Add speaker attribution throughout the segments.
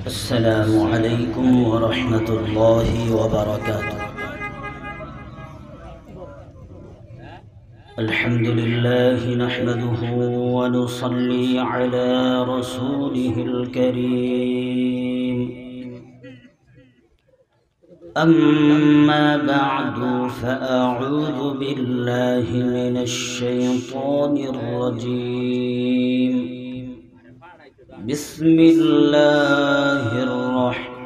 Speaker 1: السلام عليكم ورحمة الله وبركاته. الحمد لله نحمده ونصلي على رسوله الكريم. أما بعد فأعوذ بالله من الشيطان الرجيم. بسم الله الرحمن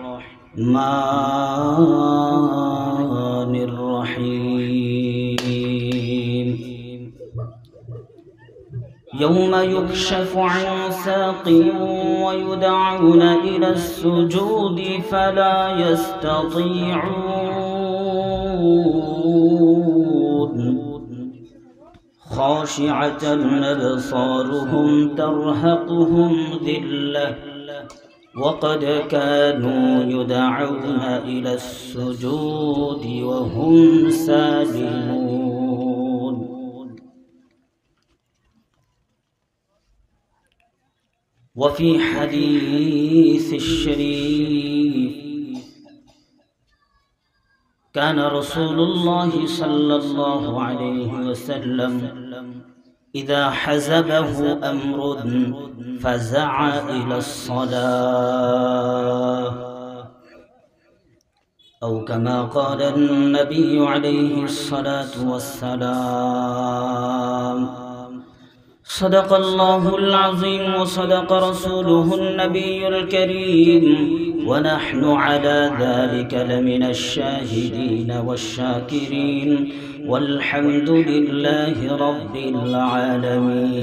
Speaker 1: الرحيم. يوم يكشف عن ساق ويدعون إلى السجود فلا يستطيعون خاشعة أبصارهم ترهقهم ذلة وقد كانوا يدعون إلى السجود وهم سالمون. وفي حديث الشريف كان رسول الله صلى الله عليه وسلم إذا حزبه أمر فزع إلى الصلاة أو كما قال النبي عليه الصلاة والسلام. صدق الله العظيم وصدق رسوله النبي الكريم ونحن على ذلك لمن الشاهدين والشاكرين والحمد لله رب العالمين.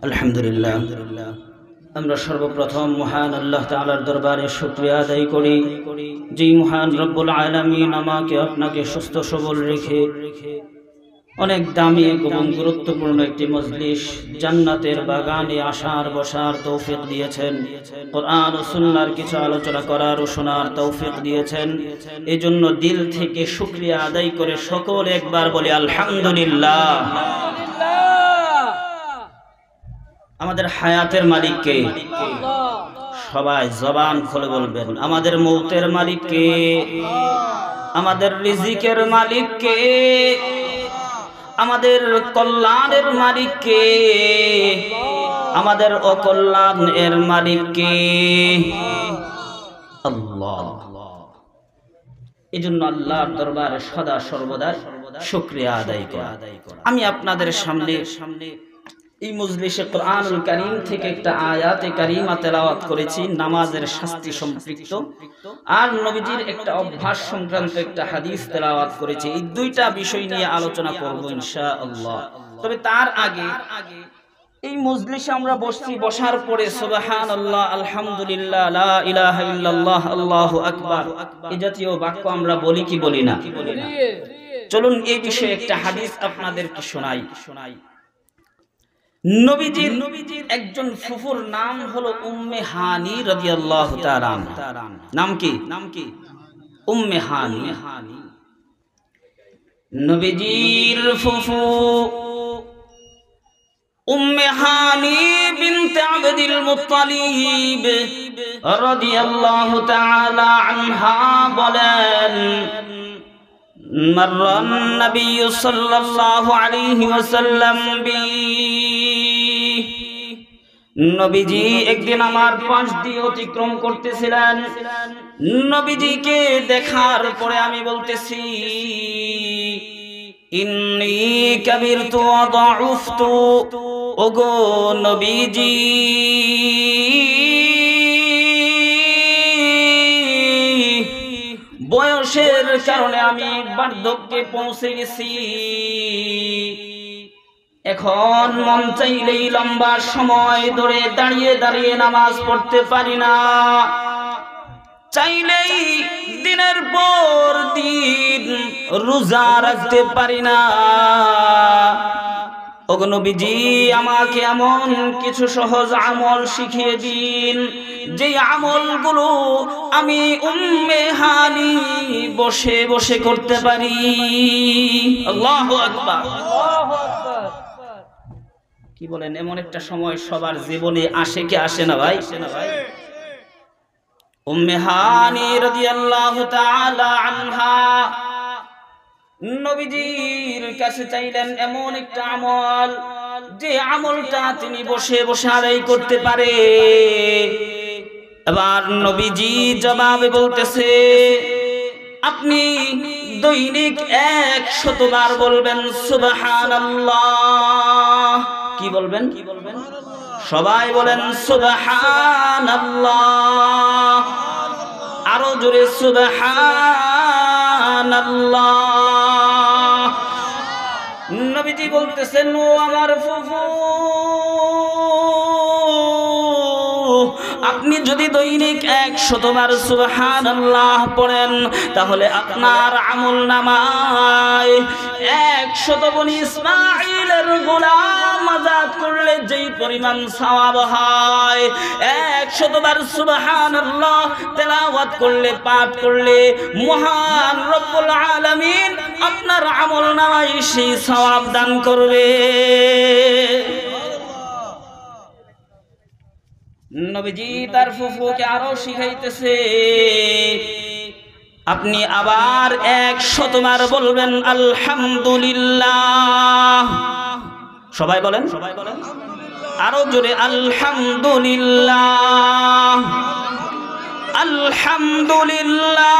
Speaker 1: الحمد لله. আমরা সর্বপ্রথম মহান আল্লাহ তাআলার দরবারে শুকরিয়া আদায় করি, যে মহান রব্বুল আলামিন আমাকে আপনাকে সুস্থ সবল রেখে অনেক দামি এবং গুরুত্বপূর্ণ একটি মজলিস জান্নাতের বাগানে আসার বসার তৌফিক দিয়েছেন, কোরআন ও সুন্নাহর কিছু আলোচনা করার ও শোনার তৌফিক দিয়েছেন। এজন্য দিল থেকে শুকরিয়া আদায় করে সকলে একবার বলি আলহামদুলিল্লাহ। আমাদের হায়াতের মালিক কে? সবাই জবান খুলে বলবেন। আমাদের মৌতের মালিক কে? আমাদের রিজিকের মালিক কে? আমাদের কল্যাণের মালিক কে? আমাদের অকল্যাণের মালিক কে? আল্লাহ। এজন্য আল্লাহর দরবারে সদা সর্বদা শুকরিয়া আদায় করা। আমি আপনাদের সামনে এই মজলিসে কোরআনুল কারীম থেকে একটা আয়াতে কারীমা তেলাওয়াত করেছি, নামাজের শাস্তি সম্পৃক্ত, আর নবীজির একটা অভ্যাস সংক্রান্ত একটা হাদিস তেলাওয়াত করেছি। এই দুইটা বিষয় নিয়ে আলোচনা করব ইনশাআল্লাহ। তবে তার আগে এই মজলিসে আমরা বসছি, বসার পরে সুবহানাল্লাহ, আলহামদুলিল্লাহ, লা ইলাহা ইল্লাল্লাহ, আল্লাহু আকবার এই জাতীয় বাক্য আমরা বলি কি বলি না? চলুন এই বিষয়ে একটা হাদিস আপনাদেরকে শোনাই। নবীজির একজন ফুফুর নাম হলো উম্মে হানি রাদিয়াল্লাহু তাআলা। নাম কি? উম্মে হানি। নবীজির ফুফু উম্মে হানি বিনতে আবদুল মুত্তালিব রাদিয়াল্লাহু তাআলা আনহা বলেন, মাররান নবী সাল্লাল্লাহু আলাইহি ওয়াসাল্লাম বি, নবীজি একদিন আমার পাশ দিয়ে অতিক্রম করতেছিলেন। নবীজিকে দেখার পরে আমি বলতেছি, ইন্নী কাবিরতু ওয়া দাউফতু, ওগো নবীজি বয়সের কারণে আমি বার্ধক্যে পৌঁছে গেছি। এখন মন চাইলেই লম্বা সময় ধরে দাঁড়িয়ে দাঁড়িয়ে নামাজ পড়তে পারি না, চাইলেই দিনের পর দিন রোজা রাখতে পারি না। ওগো নবীজি আমাকে এমন কিছু সহজ আমল শিখিয়ে দিন, যে আমলগুলো আমি উম্মে হানি বসে বসে করতে পারি। আল্লাহু আকবার। কি বলেন, এমন একটা সময় সবার জীবনে আসে কি আসে না ভাই? উম্মে হানি রাদিয়াল্লাহু তাআলা আনহা নবীজির কাছে চাইলেন এমন একটা আমল, যে আমলটা তিনি বসে বসে আদায় করতে পারে। এবার নবীজি জবাবে বলতেছে, আপনি দৈনিক 100 বার বলবেন সুবহানাল্লাহ। কি বলবেন? সবাই বলেন সুবহানাল্লাহ, আরো জোরে সুবহানাল্লাহ। নবীজি বলতেছেন, ও আমার ফুফু, আপনি যদি দৈনিক 100 বার সুবহানাল্লাহ পড়েন, তাহলে আপনার আমলনামায় 100 বনি ইসমাঈলের গোলাম আযাদ করলে যেই পরিমাণ সওয়াব হয়, 100 বার সুবহানাল্লাহ তেলাওয়াত করলে, পাঠ করলে, মহান রব্বুল আলামিন আপনার আমলনামায় সেই সওয়াব দান করবে। নবীজি তার ফুফুকে আরো শিখাইতেছে, আপনি আবার 100 বার বলবেন আলহামদুলিল্লাহ। সবাই বলেন আরো জোরে আলহামদুলিল্লাহ, আলহামদুলিল্লাহ,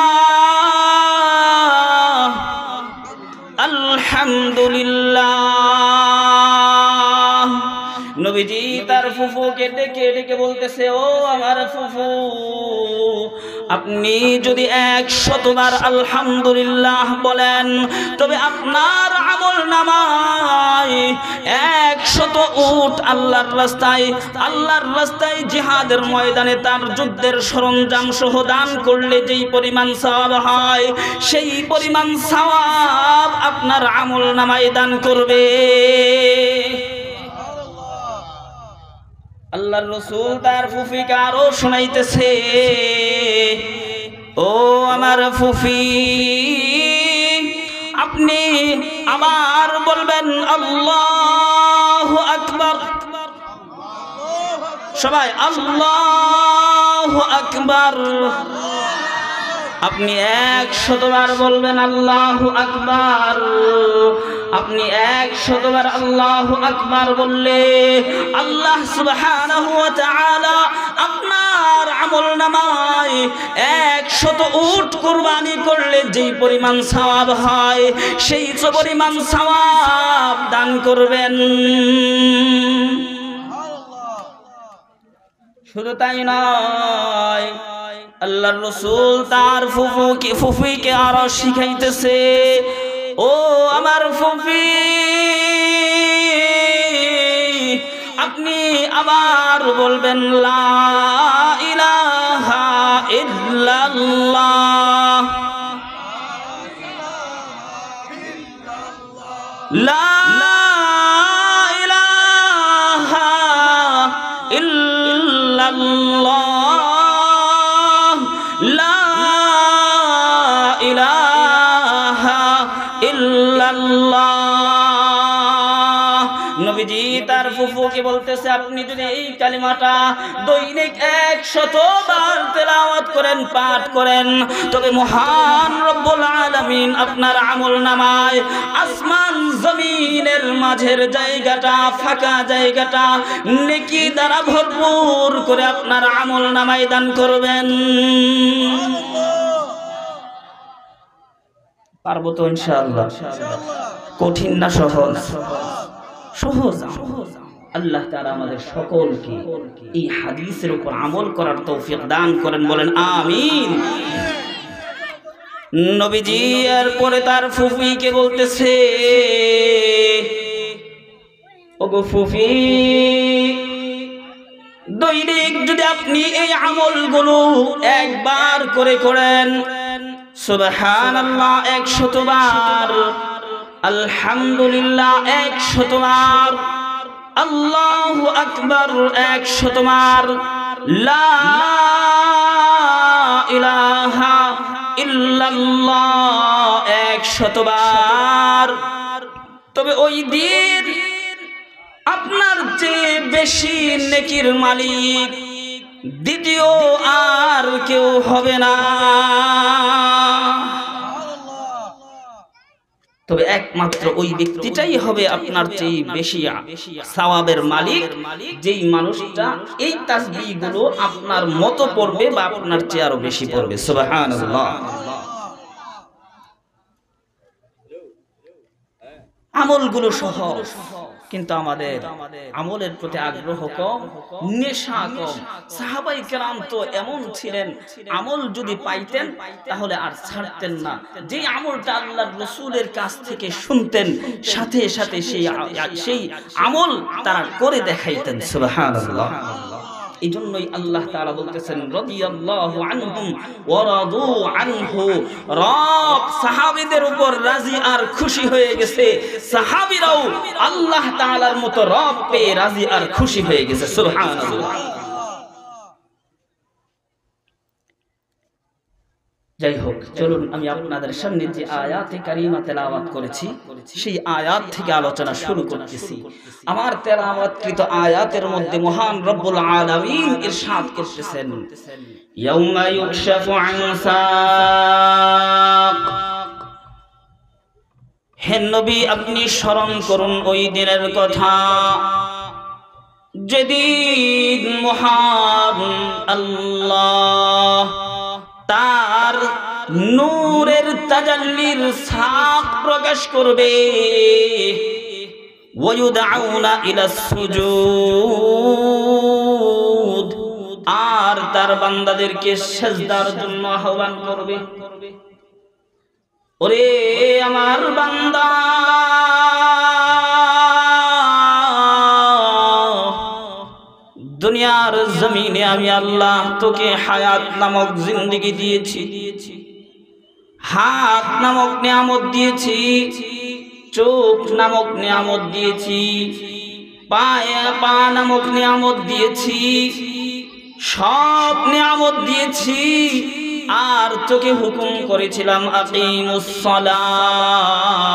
Speaker 1: আলহামদুলিল্লাহ। নবীজি তার ফুফুকে ডেকে ডেকে বলতেছে, ও আমার ফুফু, আপনি যদি 100 বার আলহামদুলিল্লাহ বলেন, তবে আপনার আমলনামায় 100 উট আল্লাহর রাস্তায় জিহাদের ময়দানে তার যুদ্ধের সরঞ্জাম সহ দান করলে যেই পরিমাণ সওয়াব হয়, সেই পরিমাণ সওয়াব আপনার আমলনামায় দান করবে। আল্লাহর রাসূল তার ফুফিকে আরো শোনাইতেছে, ও আমার ফুফি, আপনি আবার বলবেন আল্লাহু আকবার। সবাই আল্লাহু আকবার। আপনি 100 বার বলবেন আল্লাহু আকবার। আপনি 100 বার আল্লাহু আকবার বললে আল্লাহ সুবহানাহু ওয়া তাআলা আপনার আমলনামায় 100 উট কুরবানি করলে যেই পরিমাণ সওয়াব হয়, সেই পরিমাণ সওয়াব দান করবেন। শুধু তাই নয়, আল্লাহর রাসূল তার ফুফিকে আরো শিখাইতেছে, ও আমার ফুফি, আপনি আবার বলবেন লা ইলাহা ইল্লাল্লাহ, লা ইলাহা ইল্লাল্লাহ, লা ইলাহা ইল্লাল্লাহ। নবীজি তার ফুফুকে বলতেছে, আপনি যদি এই কালিমাটা দৈনিক 100 বার তেলাওয়াত করেন, পাঠ করেন, তবে মহান রব্বুল আলামিন আপনার আমলনামায় আসমান জমিনের মাঝের জায়গাটা, ফাঁকা জায়গাটা নেকি দ্বারা ভরপুর করে আপনার আমলনামায় দান করবেন। পারবো তো ইনশাআল্লাহ? কঠিন না সহজ? সহজ। আল্লাহ তাআলা আমাদের সকলকে এই হাদিসের উপর আমল করার তৌফিক দান করেন, বলেন আমিন। নবীজি এরপরে তার ফুফিকে বলতেছে, ওগো ফুফি, দৈনিক যদি আপনি এই আমলগুলো একবার করে করেন, সুবহানাল্লাহ 100 বার, আলহামদুলিল্লাহ 100 বার, আল্লাহু আকবার 100 বার, লা ইলাহা ইল্লাল্লাহ 100 বার, তবে ওই দিন আপনার চেয়ে বেশি নেকির মালিক দ্বিতীয় আর কেউ হবে না। তবে একমাত্র ওই ব্যক্তিটাই হবে আপনার চেয়ে বেশি সওয়াবের মালিক, যেই মানুষটা এই তাসবিহগুলো আপনার মতো পড়বে বা আপনার চেয়ে আরো বেশি পড়বে। সুবহানাল্লাহ। আমলগুলো সহজ, কিন্তু আমাদের আমলের প্রতি আগ্রহ কম, নেশা কম। সাহাবায়ে কেরাম তো এমন ছিলেন, আমল যদি পাইতেন তাহলে আর ছাড়তেন না। যে আমলটা আল্লাহর রাসূলের কাছ থেকে শুনতেন, সাথে সাথে সেই আমল তারা করে দেখাইতেন। সুবহানাল্লাহ। এই জন্যই আল্লাহ তাআলা বলতেছেন রাদিয়াল্লাহু আনহুম ওয়া রাদু আনহু, রব সাহাবীদের উপর রাজি আর খুশি হয়ে গেছে, সাহাবীরাও আল্লাহ তাআলার মতো রব পেয়ে রাজি আর খুশি হয়ে গেছে। সুবহানাল্লাহ। যাই হোক, চলুন আমি আপনাদের সামনে যে আয়াতে কারিমা তেলাওয়াত করেছি সেই আয়াত থেকে আলোচনা শুরু করতেছি। আমার তেলাওয়াতকৃত আয়াতের মধ্যে মহান রব্বুল আলামিন ইরশাদ করতেছেন, ইয়াউমা ইউকশাফু আন সাক। হে নবী, আপনি স্মরণ করুন ওই দিনের কথা যেদিন মহান আল্লাহ তার নূরের তাজাল্লির সাক প্রকাশ করবে, ওয়ায়ুদআউনা ইলাস সুজুদ, আর তার বান্দাদেরকে সিজদার জন্য আহ্বান করবে। ওরে আমার বান্দা, দুনিয়ার জমিনে আমি আল্লাহ তোকে হায়াত নামক জিন্দেগি দিয়েছি, হাত নামক নিয়ামত দিয়েছি, চোখ নামক নিয়ামত দিয়েছি, পা নামক নিয়ামত দিয়েছি, সব নিয়ামত দিয়েছি। আর তোকে হুকুম করেছিলাম আকিমুস সালাহ,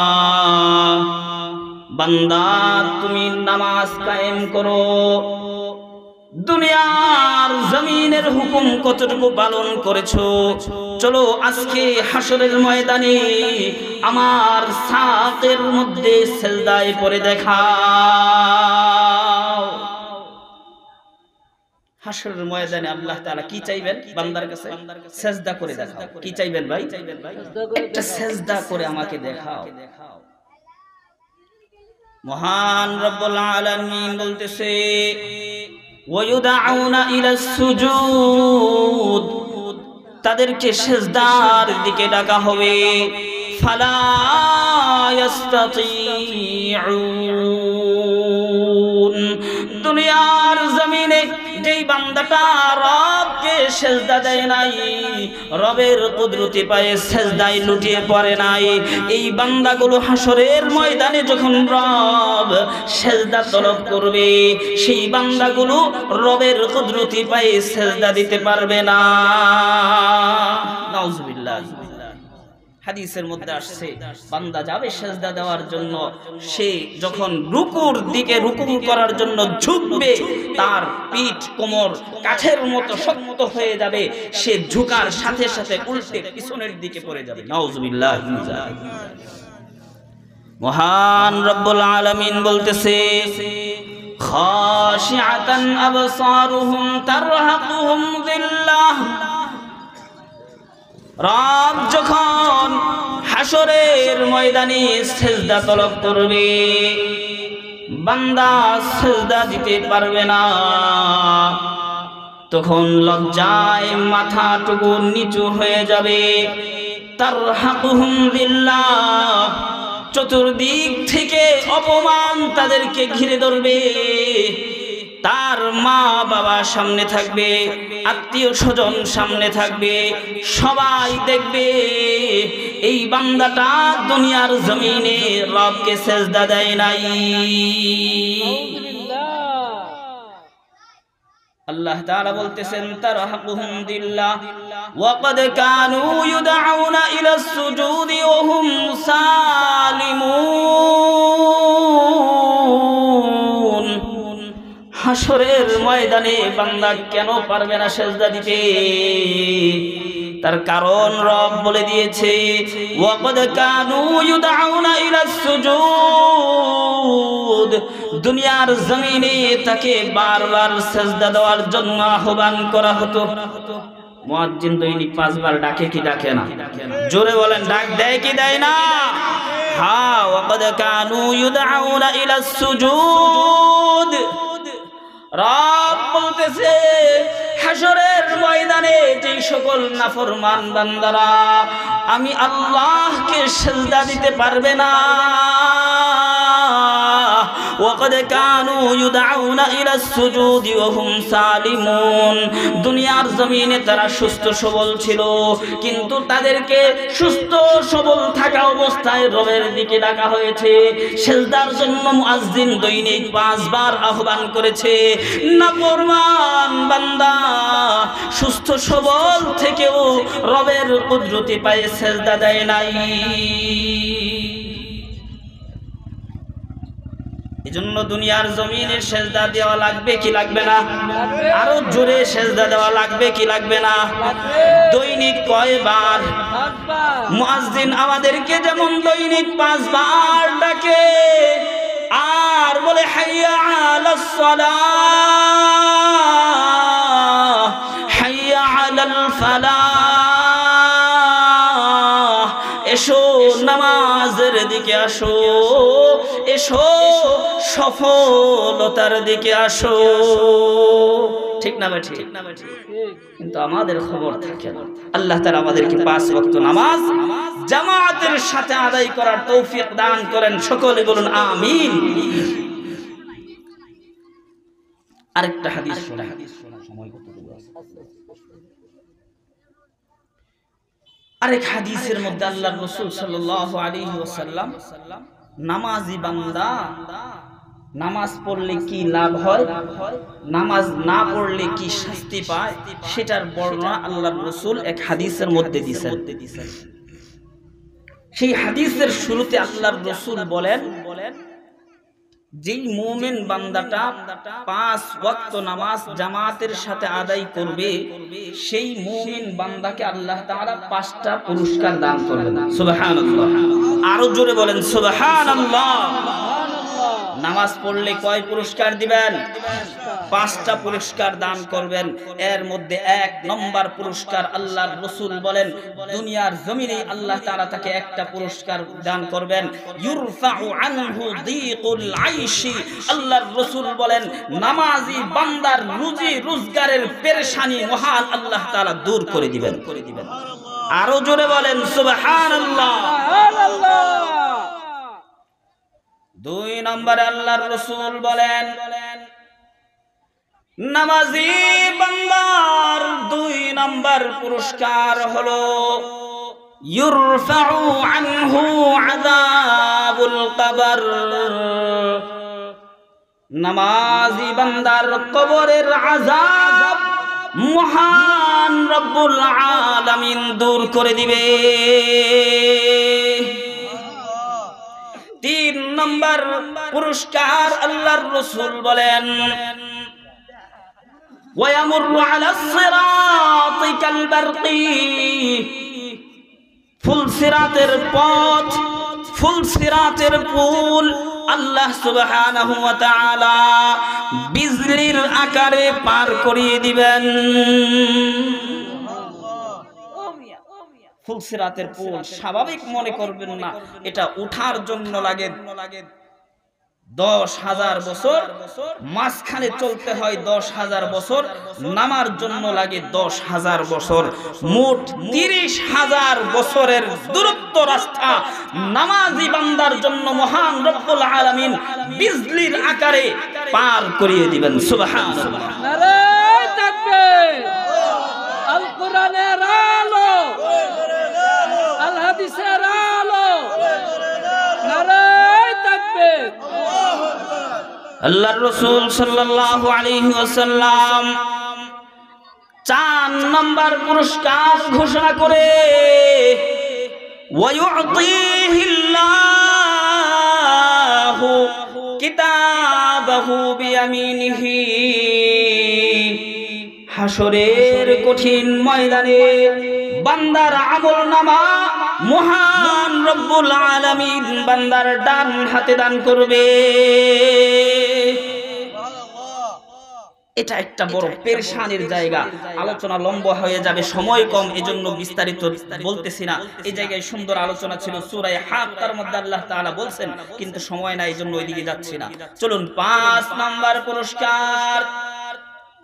Speaker 1: বান্দা তুমি নামাজ কায়েম করো। দুনিয়ার জমিনের হুকুম কতটুকু পালন করেছো? চলো আজকে হাসরের ময়দানে আমার সাকের মধ্যে সিজদায় পড়ে দেখাও। হাসরের ময়দানে আল্লাহ তাআলা কি চাইবেন বান্দার কাছে? সিজদা করে দেখাও। কি চাইবেন ভাই? একটা সিজদা করে আমাকে দেখাও। মহান রব্বুল আলামিন বলতেছে, ওয়ায়ুদআউনা ইলাস সুজুদ, তাদেরকে সিজদার দিকে ডাকা হবে। ফালা ইস্তাতিউন, দুনিয়ার জমিনে যেই বান্দাটা রবকে সিজদা দেয় নাই, রবের কুদরতি পায়ে সিজদায় লুটিয়ে পড়ে নাই, এই বান্দাগুলো হাসরের ময়দানে যখন রব সিজদা তলব করবে, সেই বান্দাগুলো রবের কুদরতি পায়ে সিজদা দিতে পারবে না। নাউজুবিল্লাহ। হাদিসের মধ্যে আসছে, বান্দা যাবে সিজদা দেওয়ার জন্য, সে যখন রুকুর দিকে রুকু করার জন্য ঝুঁকবে, তার পিঠ কোমর কাঠের মতো শক্ত হয়ে যাবে, সে ঝুঁকার সাথে সাথে উল্টে পিছনের দিকে পড়ে যাবে। নাউজুবিল্লাহ। মহান রব্বুল আলামিন বলতেছে, খাশিআতান আবসারুহুম তারহাকুহুম যিল্লাহ, রব যখন হাসরের ময়দানে সিজদা তলব করবে, বান্দা সিজদা দিতে পারবে না, তখন লজ্জায় মাথাটুকু নিচু হয়ে যাবে। তারহাকুহুম যিল্লাহ, চতুর্দিক থেকে অপমান তাদেরকে ঘিরে ধরবে। তার মা বাবা সামনে থাকবে, আত্মীয় স্বজন সামনে থাকবে, সবাই দেখবে এই বান্দাটা দুনিয়ার জমিনে রবকে সিজদা দেয় নাই। আল্লাহ তাআলা বলতেছেন, তারহাকুহুম যিল্লাহ ওয়া ক্বাদ কানু ইউদআউনা ইলাস সুজুদি ওয়া হুম সালিমুন, হাসরের ময়দানে বান্দা কেন পারবে না সেজদা দিতে? তার কারণ রব বলে দিয়েছে, ওয়াকাদ কানু ইউদআউনা ইলাস সুজুদ। দুনিয়ার জমিনে তাকে বারবার সেজদা দেওয়ার জন্য আহ্বান করা হতো। মুয়াজ্জিন দৈনিক 5 বার ডাকে কি ডাকে না? জোরে বলেন, ডাক দেয় কি দেয় না? হ্যাঁ, ওয়াকাদ কানু ইউদআউনা ইলাস সুজুদ। রব বলতেছে, হাসরের ময়দানে যে সকল নাফরমান বান্দারা আমি আল্লাহকে সিজদা দিতে পারবে না, ওয়াকাদ কানু ইউদআউনা ইলাস সুজুদি ওয়া হুম সালিমুন। দুনিয়ার জমিনে তারা সুস্থ সবল ছিল, কিন্তু তাদেরকে সুস্থ সবল থাকা অবস্থায় রবের দিকে ডাকা হয়েছে। সিজদার জন্য মুয়াজ্জিন দৈনিক 5 বার আহ্বান করেছে। নাফরমান বান্দা সুস্থ সবল থেকেও রবের কুদরতি পায়ে সিজদা দেয় নাই। এজন্য দুনিয়ার জমিনে সেজদা দেওয়া লাগবে কি লাগবে না? আরো জোরে সেজদা দেওয়া লাগবে কি লাগবে না? দৈনিক কয়বার? মুয়াজ্জিন আমাদেরকে যেমন দৈনিক 5 বার ডাকে আর বলে হাইয়া আলাস সালাহ, হাইয়া আলাল ফালাহ, এসো নামাজের দিকে আসো, এসো সফলতার দিকে আসো। ঠিক না ভাই? ঠিক। কিন্তু আমাদের খবর থাকে না। আল্লাহ তাআলা আমাদেরকে 5 ওয়াক্ত নামাজ জামাতের সাথে আদায় করার তৌফিক দান করেন। সকলে বলুন আমিন। আরেকটা হাদিস শোনা, সময় কতটুকু আছে? আরেক হাদিসের মধ্যে আল্লাহর রাসূল সাল্লাল্লাহু আলাইহি ওয়াসাল্লাম নামাজি বান্দা নামাজ পড়লে কি লাভ হয়, নামাজ না পড়লে কি শাস্তি পায়, সেটার বর্ণনা আল্লাহর রাসূল এক হাদিসের মধ্যে দিয়েছেন। সেই হাদিসের শুরুতে আল্লাহর রাসূল বলেন, যেই মুমিন বান্দাটা 5 ওয়াক্ত নামাজ জামাতের সাথে আদায় করবে, সেই মুমিন বান্দাকে আল্লাহ তাআলা 5টা পুরস্কার দান করবেন। সুবহানাল্লাহ। আরো জোরে বলেন সুবহানাল্লাহ। নামাজ পড়লে কয় পুরস্কার দিবেন? 5টা পুরস্কার দান করবেন। এর মধ্যে 1 নম্বর পুরস্কার আল্লাহর রাসূল বলেন, দুনিয়ার জমিনে আল্লাহ তাআলা তাকে একটা পুরস্কার দান করবেন, ইউরফাউ আনহু দীকুল আইশি। আল্লাহর রাসূল বলেন, নামাজি বান্দার রুজি রোজগারের পেরেশানি মহান আল্লাহ তাআলা দূর করে দিবেন। আরো জোরে বলেন সুবহানাল্লাহ। 2 নম্বরে আল্লাহর রাসূল বলেন, নামাজি বান্দার 2 নম্বর পুরস্কার হলো ইউরফাউ আনহু আযাবুল কবর। নামাজি বান্দার কবরের আযাব মহান রব্বুল আলামিন দূর করে দিবে। 3 নম্বর পুরস্কার আল্লাহর রাসূল বলেন, ওয়ায়ামুরু আলাস সিরাতি কাল বারকি। ফুলসিরাতের পথ, ফুলসিরাতের পুল আল্লাহ সুবহানাহু ওয়া তাআলা বিজলির আকারে পার করিয়ে দিবেন। ফুলসিরাতের পুল স্বাভাবিক মনে করবেন না, এটা ওঠার জন্য লাগে 10,000 বছর, মাঝখানে চলতে হয় 10,000 বছর, নামার জন্য লাগে 10,000 বছর, মোট 30,000 বছরের দূরত্ব রাস্তা নামাজি বান্দার জন্য মহান রব্বুল আলামিন বিজলির আকারে পার করিয়ে দিবেন। সুবহানাল্লাহ।
Speaker 2: নারায়ে তাকবীর। আল কোরআনের আলো, আল হাদিসের আলো, নারায়ে তাকবীর।
Speaker 1: আল্লাহর রাসূল সাল্লাল্লাহু আলাইহি ওয়াসাল্লাম 4 নম্বর পুরস্কার ঘোষণা করে, ওয়ায়ুতিহিল্লাহু কিতাবাহু বিয়ামিনিহি হাসরের কঠিন ময়দানে বান্দার আমলনামা মহান রব্বুল আলামিন বান্দার ডান হাতে দান করবে। এটা একটা বড় পেরেশানির জায়গা। আলোচনা লম্বা হয়ে যাবে, সময় কম, এজন্য বিস্তারিত বলতেছি না। এই জায়গায় সুন্দর আলোচনা ছিল সূরা হাক্কার মধ্যে আল্লাহ তাআলা বলছেন, কিন্তু সময় নাই, এজন্য ওইদিকে যাচ্ছি না। চলুন 5 নাম্বার পুরস্কার।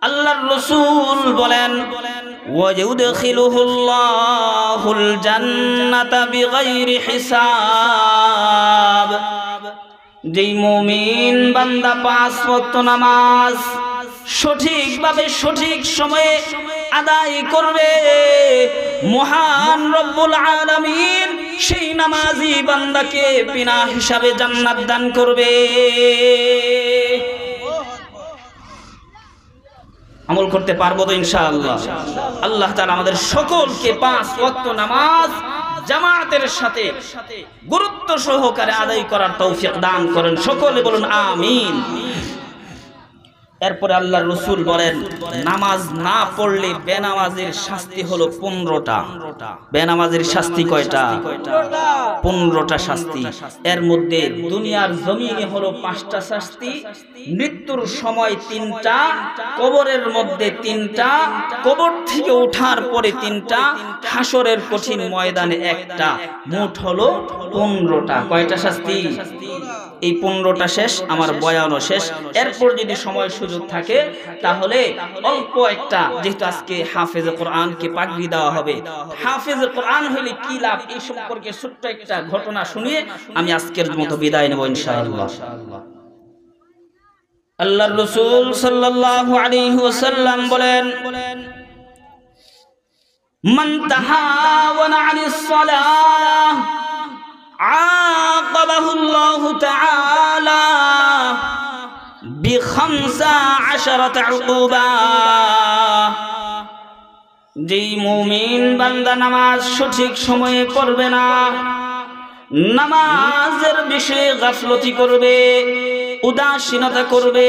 Speaker 1: আল্লাহর রাসূল বলেন, ওয়ায়ুদখিলুহুল্লাহুল জান্নাতা বিগাইরি হিসাব। যেই মুমিন বান্দা 5 ওয়াক্ত নামাজ সঠিকভাবে সঠিক সময়ে আদায় করবে, মহান রব্বুল আলামিন সেই নামাজি বান্দাকে বিনা হিসাবে জান্নাত দান করবে। আমল করতে পারবো তো ইনশাআল্লাহ? আল্লাহ তাআলা আমাদের সকলকে 5 ওয়াক্ত নামাজ জামাতের সাথে গুরুত্ব সহকারে আদায় করার তৌফিক দান করেন। সকলে বলুন আমিন। এরপরে আল্লাহর রাসূল বলেন, নামাজ না পড়লে বেনামাজের শাস্তি হলো 15টা। বেনামাজের শাস্তি কয়টা? 15টা শাস্তি। এর মধ্যে দুনিয়ার জমিনে হলো 5টা শাস্তি, মৃত্যুর সময় 3টা, কবরের মধ্যে 3টা, কবর থেকে ওঠার পরে 3টা, হাসরের কঠিন ময়দানে 1টা, মোট হলো 15টা। কয়টা শাস্তি? এই 15টা শেষ, আমার বয়ানও শেষ। এরপর যদি সময় সুযোগ থাকে তাহলে অল্প একটা, যেহেতু আজকে হাফেজে কোরআনকে পাগড়ি দেওয়া হবে, হাফেজে কোরআন হলে কি লাভ এই সম্পর্কে ছোট্ট একটা ঘটনা শুনিয়ে আমি আজকের মতো বিদায় নেব ইনশাআল্লাহ। আল্লাহর রাসূল সাল্লাল্লাহু আলাইহি ওয়াসাল্লাম বলেন, মান তাহাওয়ানা আনিস সালাহ আকাবাহুল্লাহু তাআলা ব15 উকুবা। যেই মুমিন বান্দা নামাজ সঠিক সময়ে পড়বে না, নামাজের বিষয়ে গাফলতি করবে, উদাসীনতা করবে,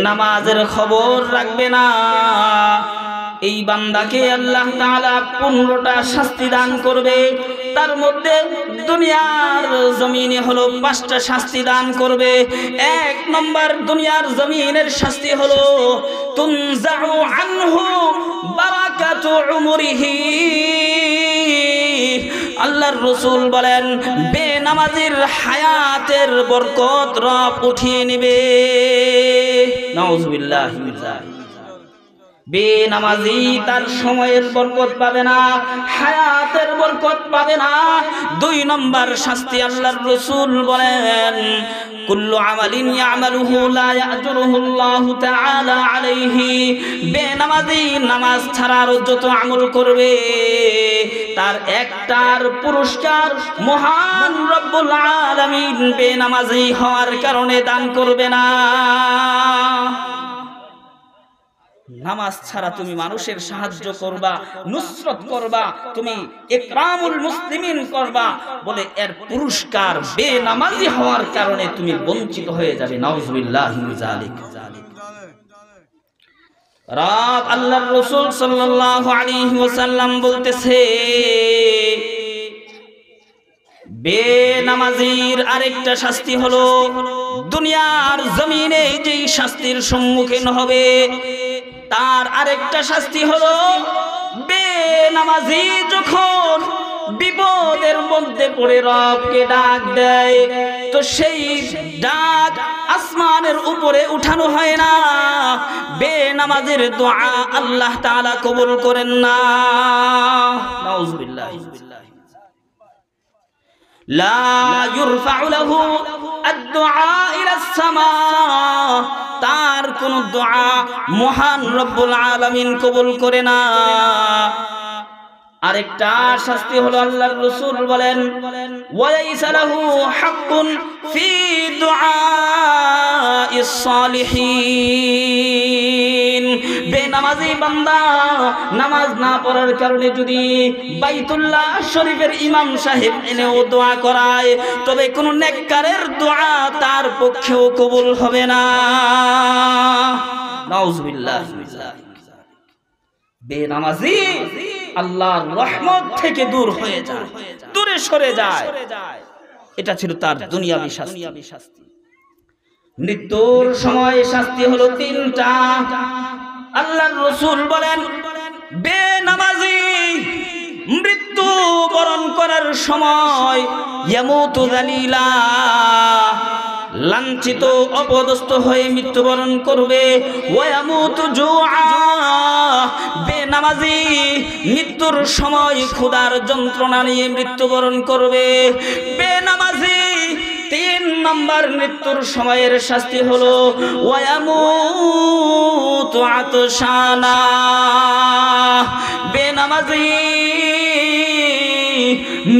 Speaker 1: নামাজের খবর রাখবে না, এই বান্দাকে আল্লাহ তাআলা 15টা শাস্তি দান করবে। তার মধ্যে দুনিয়ার জমিনে হলো 5টা শাস্তি দান করবে। 1 নম্বর দুনিয়ার জমিনের শাস্তি হলো তুনজাউ আনহু বারাকাতু উমরিহি। আল্লাহর রাসূল বলেন, বেনামাজির হায়াতের বরকত রব উঠিয়ে নেবে। নাউযুবিল্লাহি মিন যালিক। বেনামাজি তার সময়ের বরকত পাবে না, হায়াতের বরকত পাবে না। 2 নম্বর শাস্তি আল্লাহর রাসূল বলেন, কুল্লু আমালিন ইয়ামালুহু লা ইয়াজরুহুল্লাহু তাআলা আলাইহি। বেনামাজি নামাজ ছাড়ার যত আমল করবে তার একটার পুরস্কার মহান রব্বুল আলামিন বেনামাজি হওয়ার কারণে দান করবে না। নামাজ ছাড়া তুমি মানুষের সাহায্য করবা, নুসরত করবা, তুমি ইকরামুল মুসলিমিন করবা বলে এর পুরস্কার বেনামাজি হওয়ার কারণে তুমি বঞ্চিত হয়ে যাবে। নাউযুবিল্লাহি মিন যালিক। রব আল্লাহর রাসূল সাল্লাল্লাহু আলাইহি ওয়াসাল্লাম বলতেছে, বেনামাজির আরেকটা শাস্তি হলো দুনিয়ার জমিনে যেই শাস্তির সম্মুখীন হবে তার আরেকটা শাস্তি হলো বেনামাজি যখন বিপদের মধ্যে পড়ে রবকে ডাক দেয় তো সেই ডাক আসমানের উপরে উঠানো হয় না। বেনামাজির দোয়া আল্লাহ তাআলা কবুল করেন না। নাউযুবিল্লাহ। লা ইরফাউ লাহু আদ-দুআ ইলা আস-সামা। তার কোন দোয়া মহান রব্বুল আলামিন কবুল করে না। আরেকটা শাস্তি হলো আল্লাহর রাসূল বলেন ওয়ালাইসা লাহু হাক্কুন ফি দুআইস সালিহিন। বেনামাজি বান্দা নামাজ না পড়ার কারণে যদি বাইতুল্লাহ শরীফের ইমাম সাহেব এনেও দোয়া করায়, তবে কোন নেককারের দোয়া তার পক্ষেও কবুল হবে না। নাউজুবিল্লাহ। বেনামাজি আল্লাহর রহমত থেকে দূর হয়ে যায়, দূরে সরে যায়। এটা ছিল তার দুনিয়াবী শাস্তি। মৃত্যুর সময় শাস্তি হলো তিনটা। আল্লাহর রাসূল বলেন বেনামাজি মৃত্যু বরণ করার সময় ইয়ামুতু যালিলা, লাঞ্ছিত অপদস্থ হয়ে মৃত্যুবরণ করবে। ওয়ায়ামুতু জুআ, বেনামাজি মৃত্যুর সময় ক্ষুধার যন্ত্রণা নিয়ে মৃত্যুবরণ করবে। বেনামাজি 3 নম্বর মৃত্যুর সময়ের শাস্তি হলো ওয়ায়ামুতু আতশানা। বেনামাজি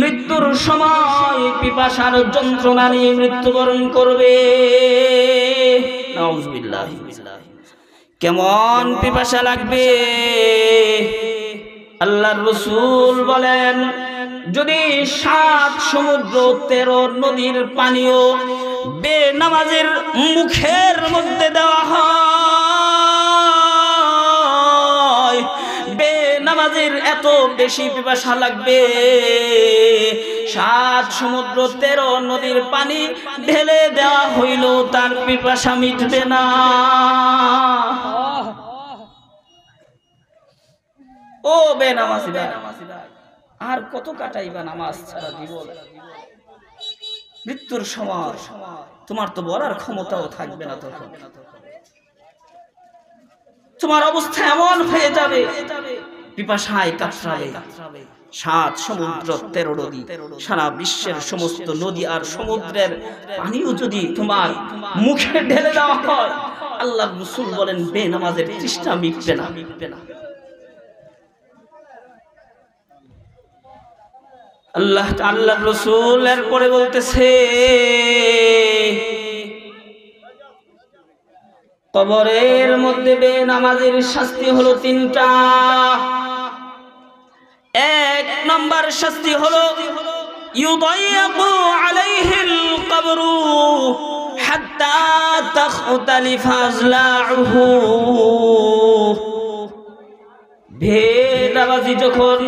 Speaker 1: মৃত্যুর সময় পিপাসার যন্ত্রণা নিয়ে মৃত্যুবরণ করবে। নাউজুবিল্লাহ। কেমন পিপাসা লাগবে? আল্লাহর রাসূল বলেন যদি 7 সমুদ্র 13 নদীর পানিও বেনামাজের মুখের মধ্যে দেওয়া হয়, বেনামাজের এত বেশি পিপাসা লাগবে 7 সমুদ্র 13 নদীর পানি ঢেলে দেওয়া হইল তার পিপাসা মিটবে না। ও বেনামাজি আর কত কাটাইবা নামাজ ছাড়া জীবন? মৃত্যুর সময় তোমার তো বলার ক্ষমতাও থাকবে না, তখন তোমার অবস্থা এমন হয়ে যাবে পিপাসায় কাতরাবে। 7 সমুদ্র 13 নদী, সারা বিশ্বের সমস্ত নদী আর সমুদ্রের পানিও যদি তোমার মুখে ঢেলে দেওয়া হয়, আল্লাহর রাসূল বলেন বেনামাজের তৃষ্ণা মিটবে না। আল্লাহর রাসূল এরপরে বলতেছে কবরের মধ্যে বেনামাজির শাস্তি হলো 3টা। 1 নম্বর শাস্তি হলো ইউদাইয়াকু আলাইহিল কবরু হাত্তা তাখতালিফা আযলাউহু। বেনামাজি যখন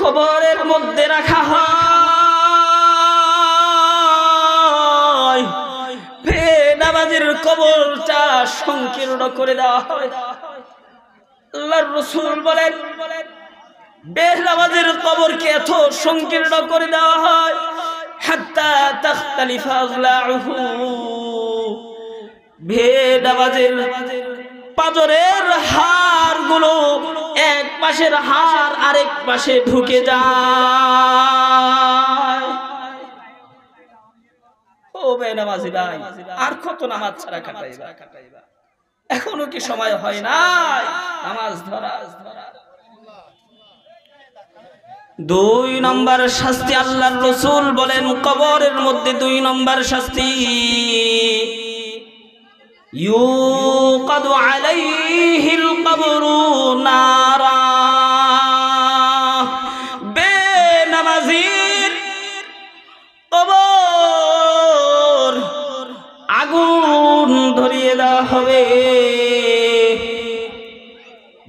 Speaker 1: কবরের মধ্যে রাখা হয়, বেনামাজির কবরটা সংকীর্ণ করে দেওয়া হয়। আল্লাহর রাসূল বলেন বেনামাজির কবরকে এত সংকীর্ণ করে দেওয়া হয় হাত্তা তাখতালিফা আযলাউহু, বেনামাজির পাজরের হাড়গুলো এক পাশের হাড় আরেক পাশে ঢুকে যায়। ও বেনামাজি ভাই, আর কত নামাজ ছাড়া কাটাইবা? এখনো কি সময় হয় নাই নামাজ ধরা? 2 নম্বর শাস্তি আল্লাহর রাসূল বলেন কবরের মধ্যে 2 নম্বর শাস্তি ইউকাদু আলাইহিল কবরু নারা। বেনামাজির কবর আগুন ধরিয়ে দেওয়া হবে।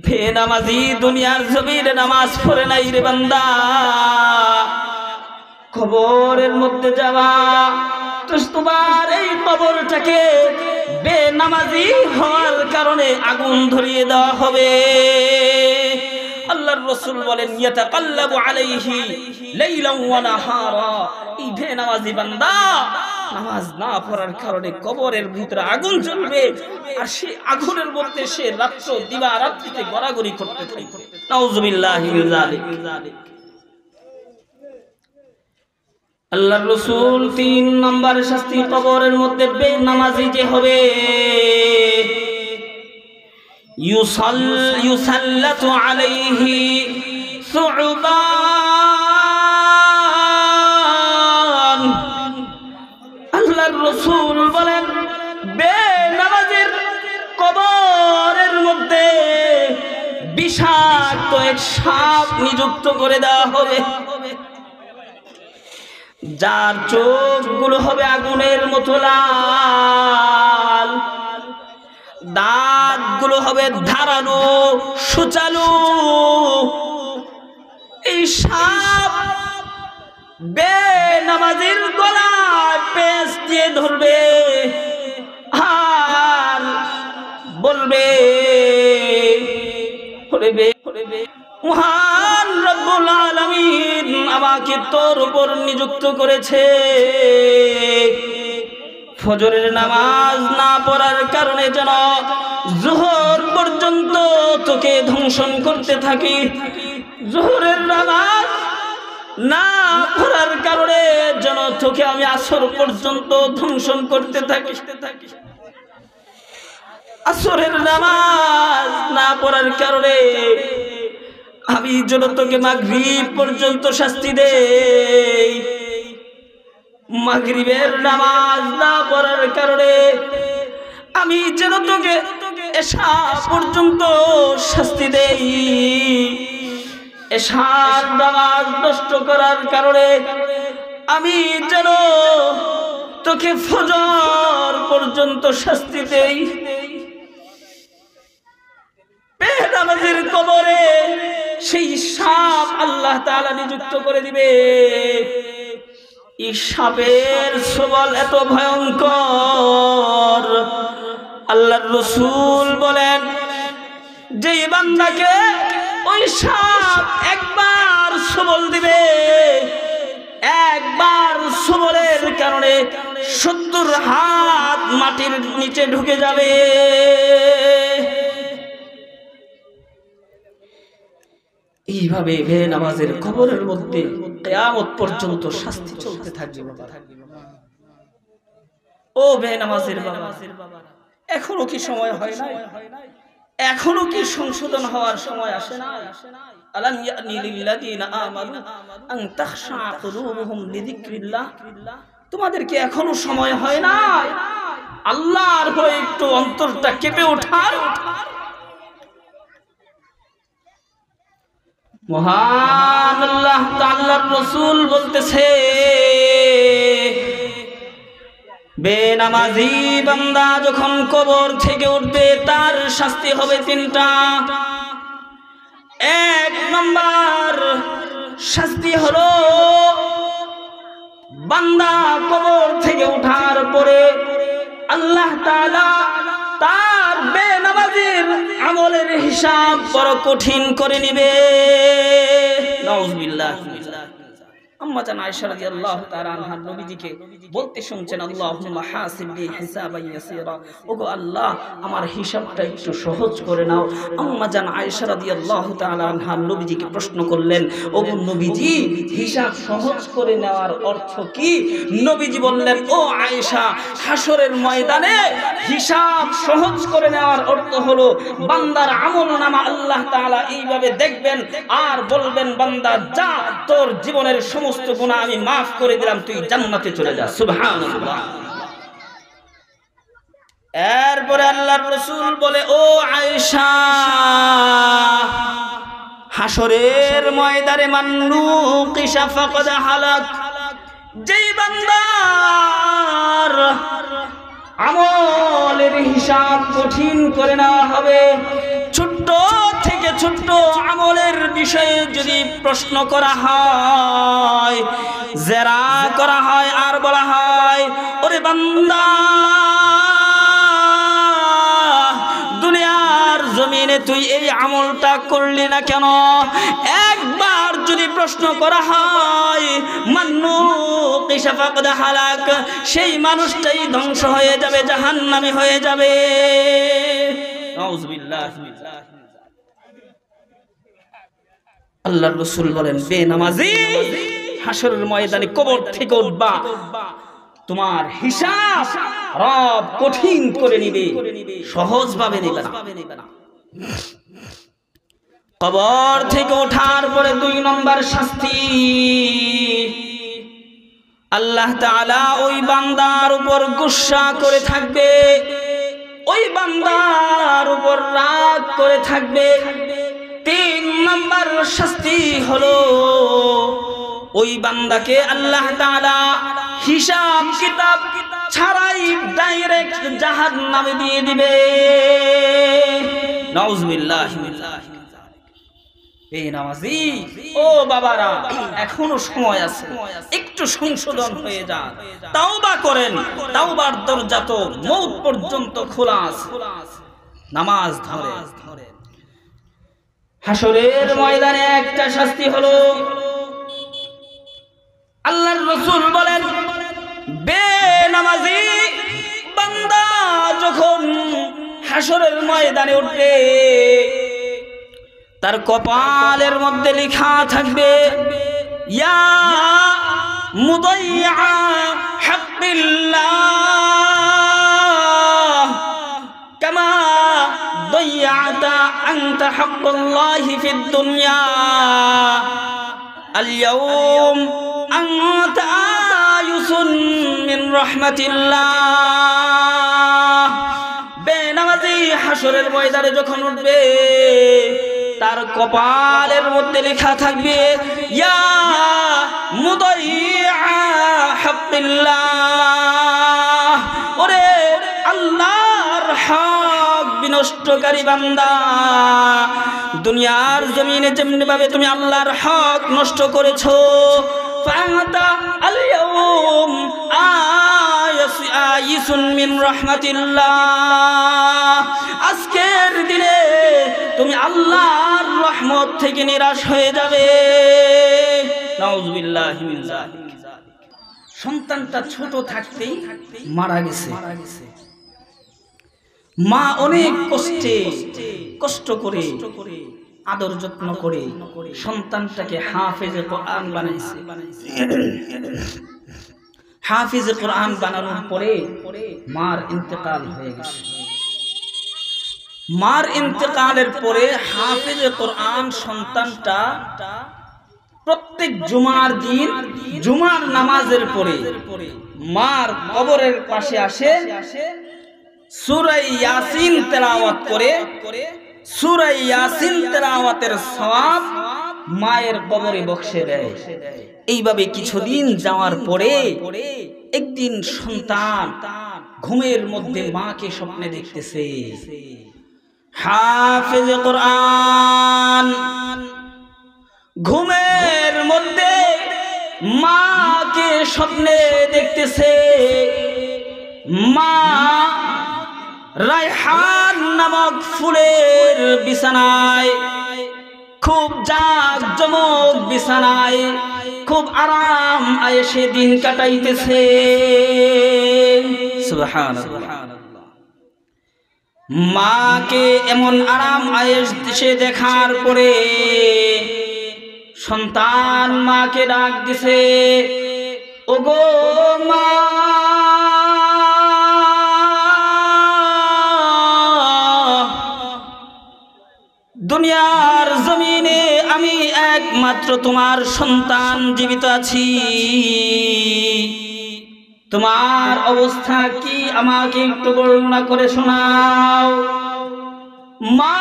Speaker 1: বেনামাজি দুনিয়ার জমিনে নামাজ পড়ে নাই রে বান্দা, কবরের মধ্যে যাওয়া তোমার এই কবরটাকে বেনামাজি হওয়ার কারণে আগুন ধরিয়ে দেওয়া হবে। আল্লাহর রাসূল বলেন ইয়াতাকাল্লাবু আলাইহি লাইলান ওয়া নাহারা। এই বেনামাজি বান্দা নামাজ না পড়ার কারণে কবরের ভিতরে আগুন জ্বলবে, আর সেই আগুনের মধ্যে সে রাত্র দিবারাত্রিতে গড়াগড়ি করতে থাকবে। নাউজুবিল্লাহি মিন যালিক। আল্লাহর রাসূল 3 নম্বর শাস্তি কবরের মধ্যে বেনামাজি যে হবে ইউসাল্লাতু আলাইহি সুবান। আল্লাহর রাসূল বলেন বেনামাজের কবরের মধ্যে বিষাক্ত এক সাপ নিযুক্ত করে দেওয়া হবে, যার চোখগুলো হবে আগুনের মতো লাল, দাঁতগুলো হবে ধারালো সুচালু। এই সাপ বেনামাজির গলায় পেঁচ দিয়ে ধরবে আর বলবে, মহান রব্বুল আলামিন আমাকে তোর উপর নিযুক্ত করেছে, ফজরের নামাজ না পড়ার কারণে যেন যোহর পর্যন্ত তোকে ধ্বংসন করতে থাকি, যোহরের নামাজ না পড়ার কারণে যেন তোকে আমি আসর পর্যন্ত ধ্বংসন করতে থাকি, আসরের নামাজ না পড়ার কারণে আমি যেন তোকে মাগরিব পর্যন্ত শাস্তি দেই, মাগরিবের নামাজ না পড়ার কারণে আমি যেন তোকে এশা পর্যন্ত শাস্তি দেই, এশার নামাজ নষ্ট করার কারণে আমি যেন তোকে ফজর পর্যন্ত শাস্তি দেই। বেনামাজের কবরে সেই সাপ আল্লাহ তাআলা নিযুক্ত করে দিবে। এই সাপের সবল এত ভয়ঙ্কর, আল্লাহর রাসূল বলেন যে বান্দাকে ওই সাপ একবার সবল দিবে, একবার সবলের কারণে 70 হাত মাটির নিচে ঢুকে যাবে। এইভাবে বেনামাজের কবরের মধ্যে কিয়ামত পর্যন্ত শাস্তি চলতে থাকবে। ও বেনামাজের বাবা, এখনো কি সময় হয় না? এখনো কি সংশোধন হওয়ার সময় আসে না? আলাম ইয়ানি লিল্লাযিনা আমানু আন তাখশা কুলুবুহুম লিযিকরিল্লাহ। তোমাদের কি এখনো সময় হয় না আল্লাহর ভয়ে একটু অন্তরটা কেঁপে ওঠার? মহান আল্লাহ তাআলার রাসূল বলতেছে বেনামাজি বান্দা যখন কবর থেকে উঠবে তার শাস্তি হবে 3টা। 1 নম্বর শাস্তি হলো বান্দা কবর থেকে ওঠার পরে আল্লাহ তাআলা তার বেনামাজির আমলের হিসাব বড় কঠিন করে নেবে। নাউযুবিল্লাহ। আম্মা জান আয়েশা রাদিয়াল্লাহু তাআলা আনহা নবীজিকে বলতে শুনছেন, আল্লাহুম্মা হাসিবনি হিসাবান ইয়াসীরা, ওগো আল্লাহ আমার হিসাবটা একটু সহজ করে নাও। আম্মা জান আয়েশা রাদিয়াল্লাহু তাআলা আনহা নবীজিকে প্রশ্ন করলেন, ওগো নবীজি হিসাব সহজ করে নেওয়ার অর্থ কি? নবীজি বললেন, ও আয়েশা, হাসরের ময়দানে হিসাব সহজ করে নেওয়ার অর্থ হলো বান্দার আমলনামা আল্লাহ তাআলা এইভাবে দেখবেন আর বলবেন, বান্দা যা, তোর জীবনের সমস্ত গুনাহ আমি মাফ করে দিলাম, তুই জান্নাতে চলে যা। সুবহানাল্লাহ। এরপরে আল্লাহর রাসূল বলে, ও আয়েশা, হাসরের ময়দানে মান্নুকিশা ফাকাদ হালাক, যেই বান্দার আমলের হিসাব কঠিন করে নেওয়া হবে, ছোট্ট থেকে ছোট্ট আমলের বিষয়ে যদি প্রশ্ন করা হয়, জেরা করা হয় আর বলা হয়, ওরে বান্দা দুনিয়ার জমিনে তুই এই আমলটা করলি না কেন? একবার যদি প্রশ্ন করা হয়, মান্নুকিশা ফাকাদ হালাক, সেই মানুষটাই ধ্বংস হয়ে যাবে, জাহান্নামী হয়ে যাবে। নাউযুবিল্লাহ। আল্লাহর রাসূল বলেন, বেনামাজি হাসরের ময়দানে কবর থেকে উঠবা, তোমার হিসাব রব কঠিন করে নিবে, সহজ ভাবে নিবে না। কবর থেকে ওঠার পরে 2 নম্বর শাস্তি, আল্লাহ তাআলা ওই বান্দার উপর গুসা করে থাকবে, ওই বান্দার উপর রাগ করে থাকবে। 3 নম্বর শাস্তি হলো ওই বান্দাকে আল্লাহ তাআলা হিসাব কিতাব ছাড়াই ডাইরেক্ট জাহান্নামে দিয়ে দিবে। নাউজুবিল্লাহ। এই নামাজি ও বাবারা, এখনো সময় আছে, একটু সংশোধন হয়ে যান, তাওবা করেন। তাওবার দরজা তো মওত পর্যন্ত খোলা আছে। নামাজ ধরেন। হাসরের ময়দানে একটা শাস্তি হলো, আল্লাহর রাসূল বলেন বেনামাজি বান্দা যখন হাসরের ময়দানে উঠবে, তার কপালের মধ্যে লেখা থাকবে ইয়া মুদাইয়া হাক্কিল্লাহ কামা দাইয়াতা আনতা হাক্কাল্লাহি ফিদ দুনিয়া আল-ইয়াওম আনতা আয়ুসুন মিন রাহমাতিল্লাহ। বেনামাজি হাসরের ময়দানে যখন উঠবে, তার কপালের মধ্যে লেখা থাকবে ইয়া মুদাইয়া হাক্কিল্লাহ, ওরে আল্লাহর হক বিনষ্টকারী বান্দা, দুনিয়ার জমিনে যেমনি ভাবে তুমি আল্লাহর হক নষ্ট করেছো, ফাআতা আল-ইয়াওম আয়িসুন মিন রাহমাতিল্লাহ, আজকের দিনে তুমি আল্লাহর রহমত থেকে নিরাশ হয়ে যাবে। নাউজুবিল্লাহি মিন যালিক। সন্তানটা ছোট থাকতেই মারা গেছে। মা অনেক কষ্ট করে আদর যত্ন করে সন্তানটাকে হাফেজে কোরআন বানাইছে। হাফেজে কোরআন বানানোর পরে মার ইন্তেকাল হয়ে গেছে। মার ইন্তেকালের পরে হাফেজে কোরআন সন্তানটা প্রত্যেক জুমার দিন জুমার নামাজের পরে মার কবরের পাশে আসে, সূরা ইয়াসিন তেলাওয়াত করে। সূরা ইয়াসিন তেলাওয়াতের সওয়াব মায়ের কবরে বক্সে দেয়। এইভাবে কিছুদিন যাওয়ার পরে একদিন সন্তান ঘুমের মধ্যে মাকে স্বপ্নে দেখতেছে। হাফেজ কোরআন ঘুমের মধ্যে মাকে স্বপ্নে দেখতেছে। মা রায়হান নামক ফুলের বিছানায়, খুব জাঁকজমক বিছানায় খুব আরাম আয়েশে দিন কাটাইতেছে। সুবহানাল্লাহ। মাকে এমন আরাম আয়েশ দেশে দেখার পরে সন্তান মাকে ডাক দিছে, ওগো মা, দুনিয়ার জমিনে আমি একমাত্র তোমার সন্তান জীবিত আছি, তোমার অবস্থা কি আমাকে একটু বর্ণনা করে শোনাও। মা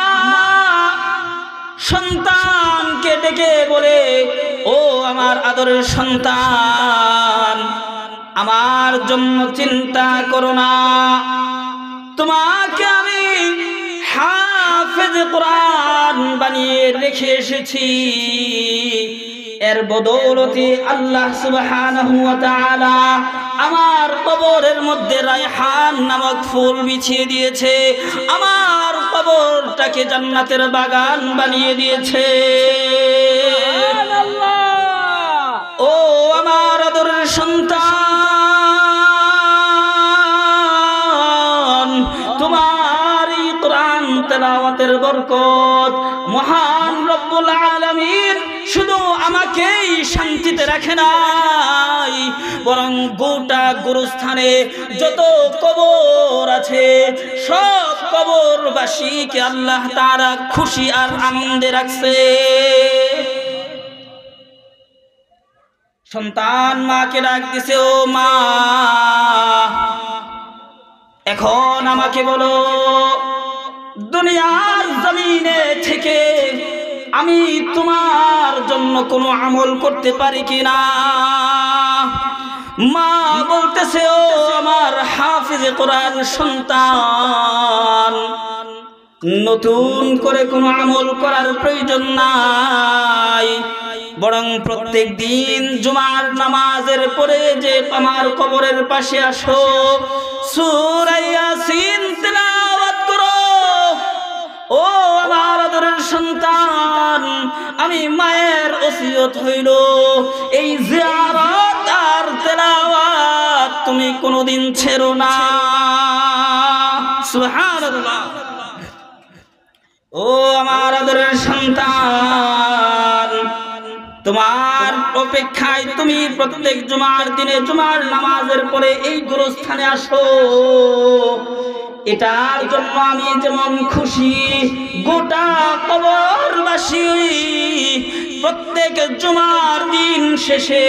Speaker 1: সন্তানকে ডেকে বলে, ও আমার আদরের সন্তান, আমার জন্য চিন্তা করো না, তোমাকে আমি হাফেজ কোরআন বানিয়ে রেখে এসেছি। এর বদৌলতে আল্লাহ সুবহানাহু ওয়া তাআলা আমার কবরের মধ্যে রায়হান নামক ফুল বিছিয়ে দিয়েছে, আমার কবরটাকে জান্নাতের বাগান বানিয়ে দিয়েছে। ও আমার আদরের সন্তান, তোমার এই কোরআন তেলাওয়াতের বরকত। মহান রব্বুল আলামিন শুধু আমাকেই শান্তিতে রাখে নাই, বরং গোটা গুরুস্থানে যত কবর আছে সব কবরবাসীকে আল্লাহ তাআলা খুশি আর আনন্দে রাখছে। সন্তান মাকে ডাক দিছে, ও মা, এখন আমাকে বলো, দুনিয়ার জমিনে থেকে আমি তোমার জন্য কোনো আমল করতে পারি কিনা? মা বলতেছে, ও আমার হাফিজে কোরআন সন্তান, নতুন করে কোনো আমল করার প্রয়োজন নাই, বরং প্রত্যেক দিন জুমার নামাজের পরে যে আমার কবরের পাশে আসো, সূরা ইয়াসিন তিলাওয়াত করো। ও আমার আদরের সন্তান, আমি মায়ের ওসিয়ত হইল এই জিয়ারত আর তেলাওয়াত তুমি কোনোদিন ছেড়ো না। সুবহানাল্লাহ। ও আমার আদরের সন্তান, তোমার অপেক্ষায় তুমি প্রত্যেক জুমার দিনে জুমার নামাজের পরে এই গুরুস্থানে আসো, এটার জন্য আমি যেমন খুশি, গোটা কবরবাসী প্রত্যেক জুমার দিন শেষে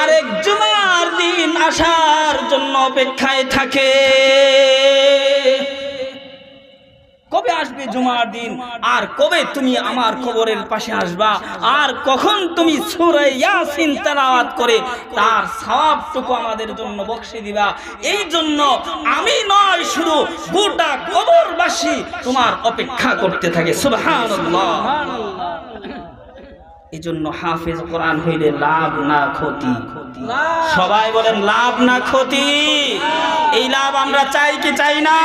Speaker 1: আরেক জুমার দিন আসার জন্য অপেক্ষায় থাকে। কবে আসবে জুমার দিন, আর কবে তুমি আমার কবরের পাশে আসবা, আর কখন তুমি সূরা ইয়াসিন তেলাওয়াত করে তার সওয়াবটুকু আমাদের জন্য বকশে দিবা। এই জন্য আমি নয়, শুধু গোটা কবরবাসী তোমার অপেক্ষা করতে থাকে। সুবহানাল্লাহ। এই জন্য হাফেজ কোরআন হইলে লাভ না ক্ষতি। সবাই বলেন লাভ না ক্ষতি। এই লাভ আমরা চাই কি চাই না?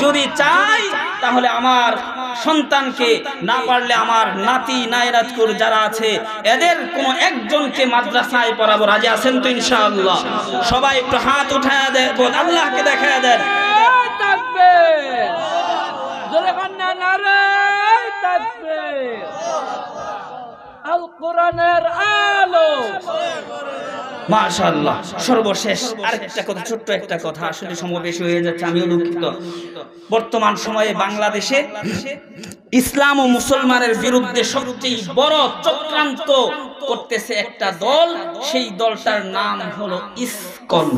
Speaker 1: যদি চাই তাহলে আমার সন্তানকে, না পারলে আমার নাতি নায়রাতকুর যারা আছে এদের কোনো একজনকে মাদ্রাসায় পড়াবো। রাজি আছেন তো ইনশাআল্লাহ? সবাই একটু হাত উঠায়া দেন, আল্লাহকে দেখায়া দেন।
Speaker 2: তাকবীর, জোরে কান্না নারে তাকবীর। আল কোরআনের আলো।
Speaker 1: মাশাআল্লাহ। সর্বশেষ আরেকটা কথা, ছোট্ট একটা কথা, আসলে সময় বেশি হয়ে যাচ্ছে, আমিও দুঃখিত। বর্তমান সময়ে বাংলাদেশে ইসলাম ও মুসলমানের বিরুদ্ধে সবচেয়ে বড় চক্রান্ত করতেছে একটা দল, সেই দলটার নাম হলো ইসকন।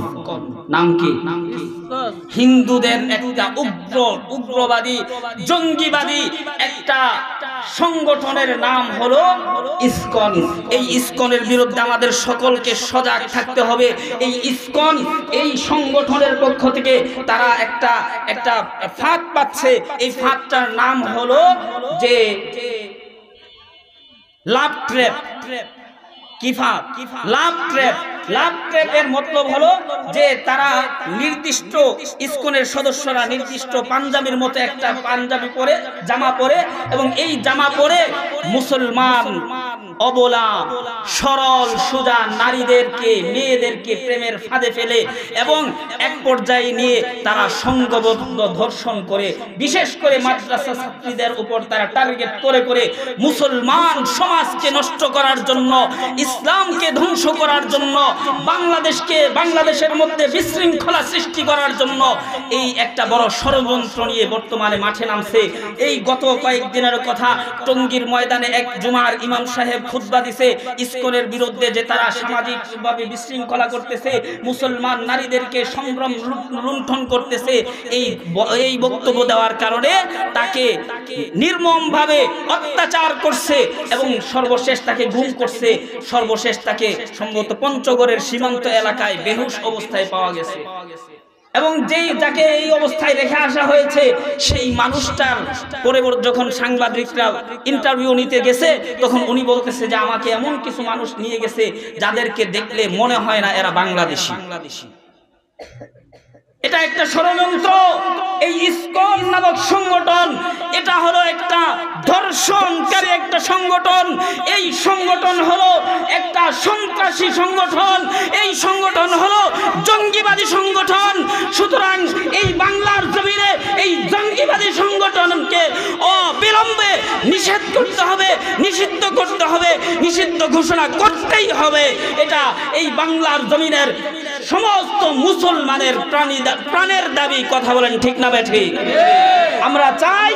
Speaker 1: নাম কি? হিন্দুদের একটা উগ্রবাদী জঙ্গিবাদী একটা সংগঠনের নাম হলো ইসকন। এই ইসকনের বিরুদ্ধে আমাদের সকলকে সজাগ থাকতে হবে। এই ইসকন, এই সংগঠনের পক্ষ থেকে তারা একটা ফাঁদ পাচ্ছে। এই ফাঁদটার নাম হলো যে লাভ ট্র্যাপ। কি ফাঁদ? লাভ ট্র্যাপ। লাভ ট্র্যাপ এর মতলব হলো যে তারা নির্দিষ্ট ইসকনের সদস্যরা নির্দিষ্ট পাঞ্জাবির মতো একটা পাঞ্জাবি পরে, জামা পরে, এবং এই জামা পরে মুসলমান অবলা সরল সোজা নারীদেরকে, মেয়েদেরকে প্রেমের ফাঁদে ফেলে এবং এক পর্যায়ে নিয়ে তারা সংঘবদ্ধ ধর্ষণ করে, বিশেষ করে মাদ্রাসা ছাত্রীদের উপর তারা টার্গেট করে করে মুসলমান সমাজকে নষ্ট করার জন্য, ইসলামকে ধ্বংস করার জন্য, বাংলাদেশের মধ্যে বিশৃঙ্খলা সৃষ্টি করার জন্য এই একটা বড় ষড়যন্ত্র নিয়ে বর্তমানে মাঠে নামছে। এই গত কয়েকদিনের কথা, টঙ্গীর ময়দানে এক জুমার ইমাম সাহেব খুতবা দিছে ইসকনের বিরুদ্ধে, যে তারা সামাজিকভাবে বিশৃঙ্খলা করতেছে, মুসলমান নারীদেরকে সংগ্রাম লুণ্ঠন করতেছে। এই বক্তব্য দেওয়ার কারণে তাকে নির্মমভাবে অত্যাচার করছে এবং সর্বশেষ তাকে গুম করছে। সর্বশেষ তাকে সম্ভবত পঞ্চগড়ের সীমান্ত এলাকায় বেহুশ অবস্থায় পাওয়া গেছে। এবং যাকে এই অবস্থায় রেখে আসা হয়েছে, সেই মানুষটার পরে যখন সাংবাদিকরা ইন্টারভিউ নিতে গেছে, তখন উনি বলতেছে যে আমাকে এমন কিছু মানুষ নিয়ে গেছে যাদেরকে দেখলে মনে হয় না এরা বাংলাদেশি। এটা একটা ষড়যন্ত্র। এই ইসকন নামক সংগঠন এটা হলো একটা ধর্ষণকারী একটা সংগঠন। এই সংগঠন হলো একটা সন্ত্রাসী সংগঠন। এই সংগঠন হলো জঙ্গিবাদী সংগঠন। সুতরাং এই বাংলার জমিনে এই জঙ্গিবাদী সংগঠনকে অবিলম্বে নিষেধ করতে হবে, নিষিদ্ধ করতে হবে, নিষিদ্ধ ঘোষণা করতেই হবে। এটা এই বাংলার জমিনের সমস্ত মুসলমানের প্রাণের দাবি। কথা বলেন ঠিক না বেঠিক? আমরা চাই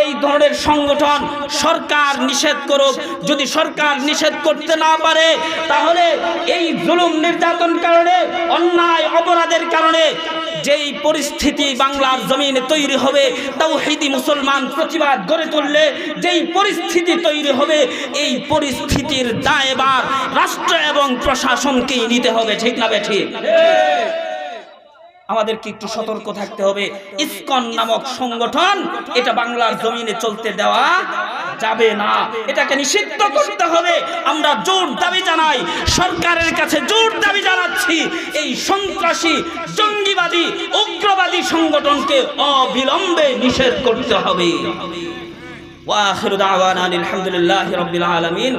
Speaker 1: এই ধরনের সংগঠন সরকার নিষেধ করুক। যদি সরকার নিষেধ করতে না পারে তাহলে এই জুলুম নির্যাতন কারণে, অন্যায় অপরাধের কারণে যেই পরিস্থিতি বাংলার জমিনে তৈরি হবে, তাওহীদি মুসলমান প্রতিবাদ গড়ে তুললে যেই পরিস্থিতি তৈরি হবে, এই পরিস্থিতির দায়ভার রাষ্ট্র এবং প্রশাসনকেই নিতে হবে। ঠিক না বেঠিক? আমাদেরকে একটু সতর্ক থাকতে হবে। ইসকন নামক সংগঠন এটা বাংলার জমিনে চলতে দেওয়া যাবে না, এটাকে নিষিদ্ধ করতে হবে। আমরা জোর দাবি জানাই, সরকারের কাছে জোর দাবি জানাচ্ছি, এই সন্ত্রাসী জঙ্গিবাদী উগ্রবাদী সংগঠনকে অবিলম্বে নিষেধ করতে হবে। ওয়া আখিরু দাওয়ানা আলহামদুলিল্লাহি রাব্বিল আলামিন।